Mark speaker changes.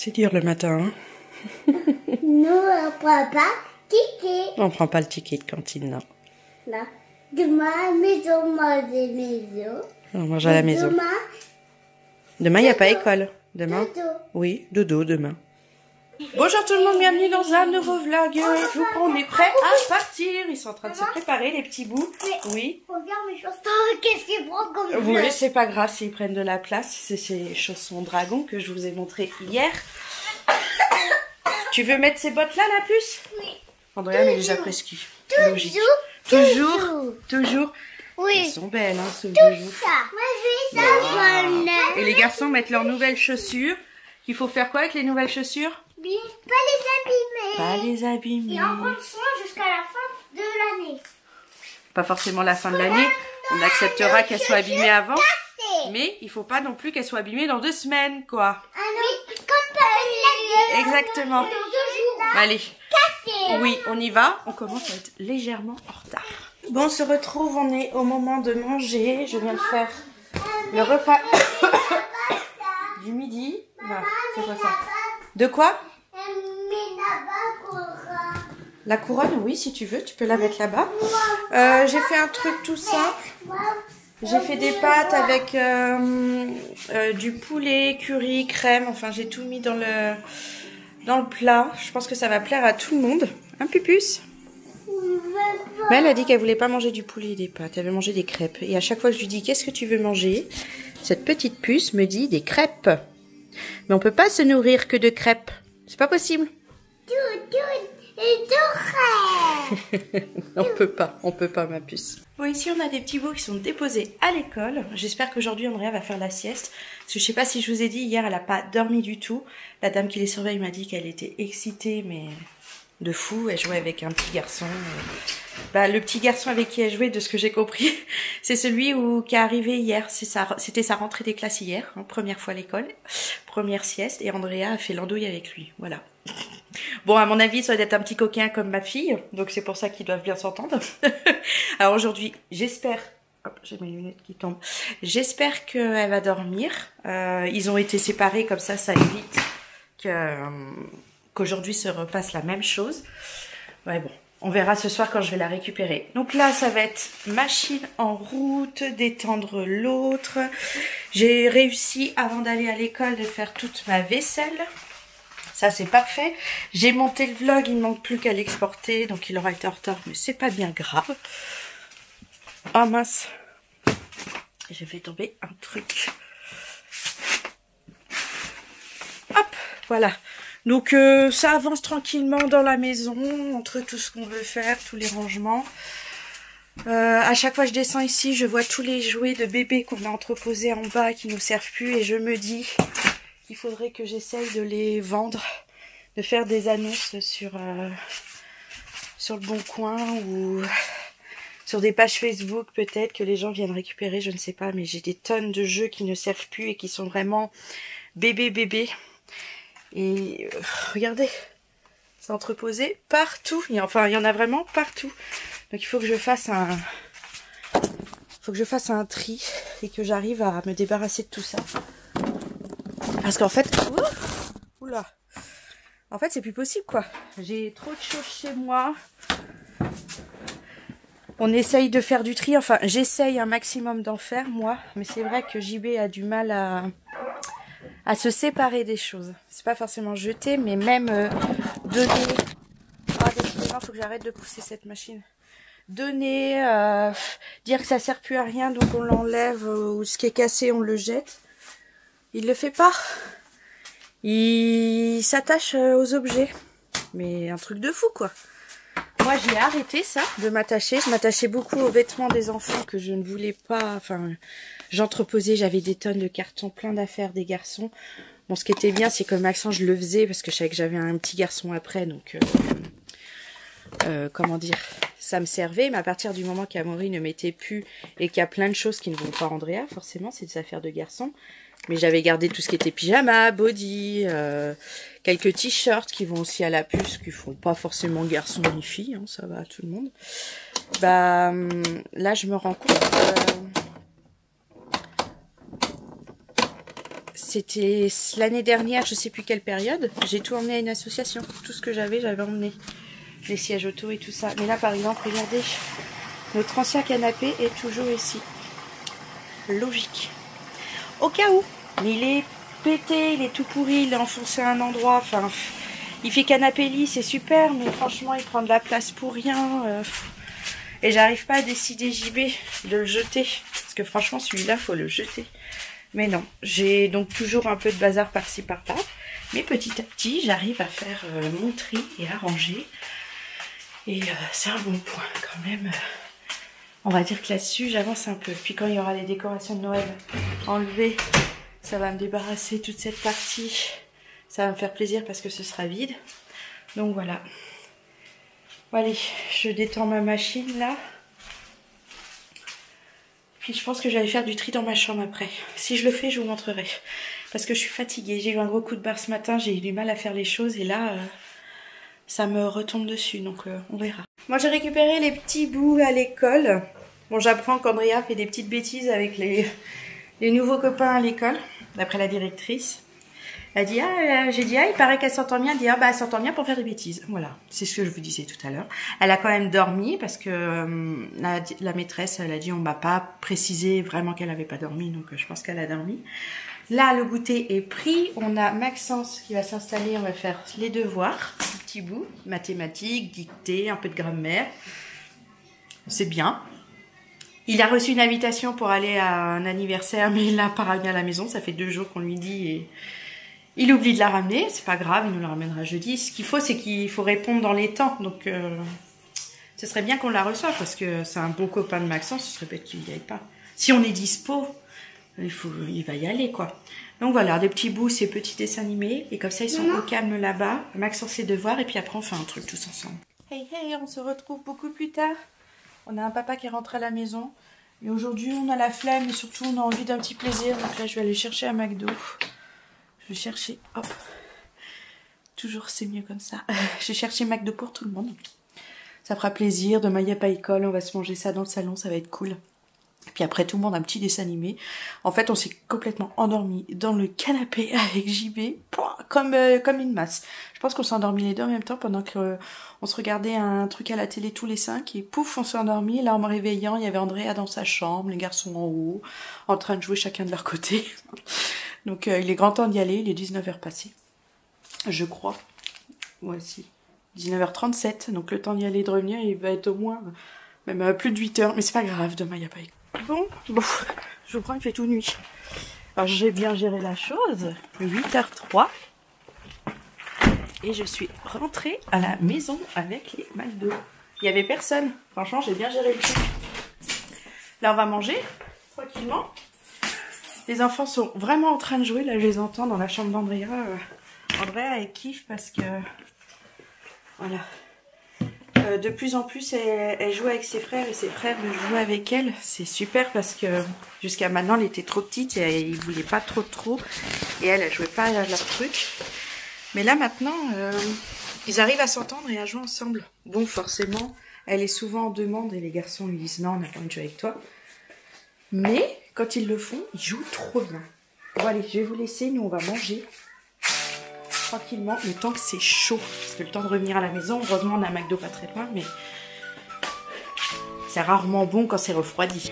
Speaker 1: C'est dur le matin, hein.
Speaker 2: Nous, on prend pas ticket.
Speaker 1: On prend pas le ticket de cantine, non.
Speaker 2: Là. Demain, à la maison, manger maison.
Speaker 1: On mange à la maison. Demain, il n'y a pas école. Demain?
Speaker 2: Dodo.
Speaker 1: Oui, dodo demain. Bonjour tout le monde, bienvenue dans un nouveau vlog. Je vous prends, on est prêts à partir. Ils sont en train de se préparer, les petits bouts. Oui.
Speaker 2: Regarde mes chaussons, qu'est-ce qu'ils prennent comme
Speaker 1: Oui, c'est pas grave s'ils prennent de la place. C'est ces chaussons dragon que je vous ai montré hier. Tu veux mettre ces bottes-là, la puce? Oui. Andrea, elle est déjà presque. Logique. Toujours.
Speaker 2: Oui.
Speaker 1: Elles sont belles, hein, ce bijou.
Speaker 2: Ça. Moi, je vais ça,
Speaker 1: Wow. Et les garçons mettent leurs nouvelles chaussures. Il faut faire quoi avec les nouvelles chaussures?
Speaker 2: Pas les abîmer.
Speaker 1: Pas les abîmer.
Speaker 2: Et en prendre soin jusqu'à la fin de l'année.
Speaker 1: Pas forcément la fin de l'année. On acceptera qu'elles soient abîmées avant.
Speaker 2: Cassé.
Speaker 1: Mais il faut pas non plus qu'elles soient abîmées dans 2 semaines, quoi.
Speaker 2: Ah non, comme papa l'a dit.
Speaker 1: Exactement.
Speaker 2: Dans 2 jours.
Speaker 1: Allez.
Speaker 2: Cassé.
Speaker 1: Oui, on y va. On commence à être légèrement en retard. Bon, on se retrouve. On est au moment de manger. Je viens de faire le repas du midi. Voilà, c'est quoi ça? De quoi? La couronne, oui, si tu veux, tu peux la mettre là-bas. J'ai fait un truc tout simple. J'ai fait des pâtes avec du poulet, curry, crème. Enfin, j'ai tout mis dans le plat. Je pense que ça va plaire à tout le monde. Hein, Pupus? Mais elle a dit qu'elle voulait pas manger du poulet et des pâtes. Elle veut manger des crêpes. Et à chaque fois que je lui dis qu'est-ce que tu veux manger, cette petite puce me dit des crêpes. Mais on peut pas se nourrir que de crêpes. C'est pas possible. On peut pas, ma puce. Bon, ici on a des petits bouts qui sont déposés à l'école. J'espère qu'aujourd'hui Andrea va faire la sieste. Parce que je sais pas si je vous ai dit, hier elle a pas dormi du tout. La dame qui les surveille m'a dit qu'elle était excitée, mais de fou. Elle jouait avec un petit garçon. Le petit garçon avec qui elle jouait, de ce que j'ai compris, c'est celui qui est arrivé hier. C'était sa rentrée des classes hier, hein, première fois à l'école, première sieste, et Andrea a fait l'andouille avec lui. Voilà. Bon, à mon avis, ça doit être un petit coquin comme ma fille, donc c'est pour ça qu'ils doivent bien s'entendre. Alors aujourd'hui, j'espère... Hop, j'ai mes lunettes qui tombent. J'espère qu'elle va dormir. Ils ont été séparés, comme ça évite qu'aujourd'hui se repasse la même chose. Ouais, bon. On verra ce soir quand je vais la récupérer. Donc là, ça va être machine en route, d'étendre l'autre. J'ai réussi, avant d'aller à l'école, de faire toute ma vaisselle. Ça, c'est parfait. J'ai monté le vlog, il ne manque plus qu'à l'exporter. Donc il aura été en retard, mais c'est pas bien grave. Oh mince. J'ai fait tomber un truc. Hop, voilà. Donc ça avance tranquillement dans la maison, entre tout ce qu'on veut faire, tous les rangements. À chaque fois que je descends ici, je vois tous les jouets de bébé qu'on a entreposés en bas qui nous servent plus et je me dis qu'il faudrait que j'essaye de les vendre, de faire des annonces sur le Bon Coin ou sur des pages Facebook peut-être que les gens viennent récupérer, je ne sais pas, mais j'ai des tonnes de jeux qui ne servent plus et qui sont vraiment bébé. Et regardez, c'est entreposé partout. Il y en a vraiment partout. Donc il faut que je fasse un tri et que j'arrive à me débarrasser de tout ça. Parce qu'en fait, oula, en fait c'est plus possible quoi. J'ai trop de choses chez moi. On essaye de faire du tri. Enfin, j'essaye un maximum d'en faire moi, mais c'est vrai que JB a du mal à se séparer des choses. C'est pas forcément jeter, mais même donner... Ah, décidément, faut que j'arrête de pousser cette machine. Donner, dire que ça sert plus à rien, donc on l'enlève, ou ce qui est cassé, on le jette. Il le fait pas. Il s'attache aux objets. Mais un truc de fou, quoi. Moi, j'ai arrêté ça, de m'attacher. Je m'attachais beaucoup aux vêtements des enfants que je ne voulais pas... Enfin, j'entreposais, j'avais des tonnes de cartons, plein d'affaires des garçons. Bon, ce qui était bien, c'est que Maxence, je le faisais parce que je savais que j'avais un petit garçon après. Donc, comment dire, ça me servait. Mais à partir du moment qu'Amaury ne mettait plus et qu'il y a plein de choses qui ne vont pas à Andrea, forcément, c'est des affaires de garçons. Mais j'avais gardé tout ce qui était pyjama, body, quelques t-shirts qui vont aussi à la puce, qui font pas forcément garçon ni fille, hein, ça va à tout le monde. Bah, là je me rends compte c'était l'année dernière, je sais plus quelle période, j'ai tout emmené à une association. Tout ce que j'avais emmené. Les sièges auto et tout ça. Mais là, par exemple, regardez, notre ancien canapé est toujours ici. Logique. Au cas où, mais il est pété, il est tout pourri, il est enfoncé à un endroit, enfin, il fait canapé lit, c'est super, mais franchement, il prend de la place pour rien. Et j'arrive pas à décider, JB, de le jeter. Parce que franchement, celui-là, faut le jeter. Mais non, j'ai donc toujours un peu de bazar par-ci par-là. Mais petit à petit, j'arrive à faire mon tri et à ranger. Et c'est un bon point quand même. On va dire que là-dessus, j'avance un peu. Puis quand il y aura les décorations de Noël enlevées, ça va me débarrasser toute cette partie. Ça va me faire plaisir parce que ce sera vide. Donc voilà. Bon, allez, je détends ma machine là. Puis je pense que j'allais faire du tri dans ma chambre après. Si je le fais, je vous montrerai. Parce que je suis fatiguée. J'ai eu un gros coup de barre ce matin. J'ai eu du mal à faire les choses. Et là, ça me retombe dessus. Donc on verra. Moi, j'ai récupéré les petits bouts à l'école. Bon, j'apprends qu'Andrea fait des petites bêtises avec les nouveaux copains à l'école. D'après la directrice. Elle dit, j'ai dit, il paraît qu'elle s'entend bien. Elle dit, elle s'entend bien pour faire des bêtises. Voilà, c'est ce que je vous disais tout à l'heure. Elle a quand même dormi parce que la maîtresse, elle a dit, on m'a pas précisé vraiment qu'elle avait pas dormi. Donc, je pense qu'elle a dormi. Là, le goûter est pris. On a Maxence qui va s'installer. On va faire les devoirs. Un petit bout. Mathématiques, dictée, un peu de grammaire. C'est bien. Il a reçu une invitation pour aller à un anniversaire, mais il l'a pas ramené à la maison. Ça fait 2 jours qu'on lui dit et il oublie de la ramener. C'est pas grave, il nous la ramènera jeudi. Ce qu'il faut, c'est qu'il faut répondre dans les temps. Donc, ce serait bien qu'on la reçoive parce que c'est un bon copain de Maxence. Ce serait bête qu'il n'y aille pas. Si on est dispo, il va y aller, quoi. Donc voilà, des petits bouts, ces petits dessins animés. Et comme ça, ils sont au calme là-bas. Maxence ses devoirs et puis après, on fait un truc tous ensemble. Hey, hey, on se retrouve beaucoup plus tard. On a un papa qui est rentré à la maison. Et aujourd'hui, on a la flemme et surtout, on a envie d'un petit plaisir. Donc là, je vais aller chercher un McDo. Je vais chercher, hop. Toujours, c'est mieux comme ça. Je vais chercher McDo pour tout le monde. Ça fera plaisir. Demain, il n'y a pas école. On va se manger ça dans le salon. Ça va être cool. Puis après, tout le monde a un petit dessin animé. En fait, on s'est complètement endormi dans le canapé avec JB, comme une masse. Je pense qu'on s'est endormis les deux en même temps pendant qu'on se regardait un truc à la télé tous les 5. Et pouf, on s'est endormis. Là, en me réveillant, il y avait Andrea dans sa chambre, les garçons en haut, en train de jouer chacun de leur côté. Donc, il est grand temps d'y aller. Il est 19h passé. Je crois. Ouais, si. 19h37. Donc, le temps d'y aller et de revenir, il va être au moins même plus de 8h. Mais c'est pas grave, demain, il n'y a pas école. Bon, je vous prends, il fait tout nuit. Alors j'ai bien géré la chose. 8h03. Et je suis rentrée à la maison avec les McDo. Il n'y avait personne. Franchement, j'ai bien géré le truc. Là, on va manger tranquillement. Les enfants sont vraiment en train de jouer. Là, je les entends dans la chambre d'Andrea. Andrea, elle kiffe parce que... Voilà. De plus en plus, elle joue avec ses frères et ses frères jouent avec elle. C'est super parce que jusqu'à maintenant, elle était trop petite et ils voulaient pas trop. Et elle jouait pas à leur truc. Mais là, maintenant, ils arrivent à s'entendre et à jouer ensemble. Bon, forcément, elle est souvent en demande et les garçons lui disent non, on n'a pas envie de jouer avec toi. Mais quand ils le font, ils jouent trop bien. Bon, allez, je vais vous laisser. Nous, on va manger tranquillement, le temps que c'est chaud. Parce que le temps de revenir à la maison, heureusement on a un McDo pas très loin, mais c'est rarement bon quand c'est refroidi.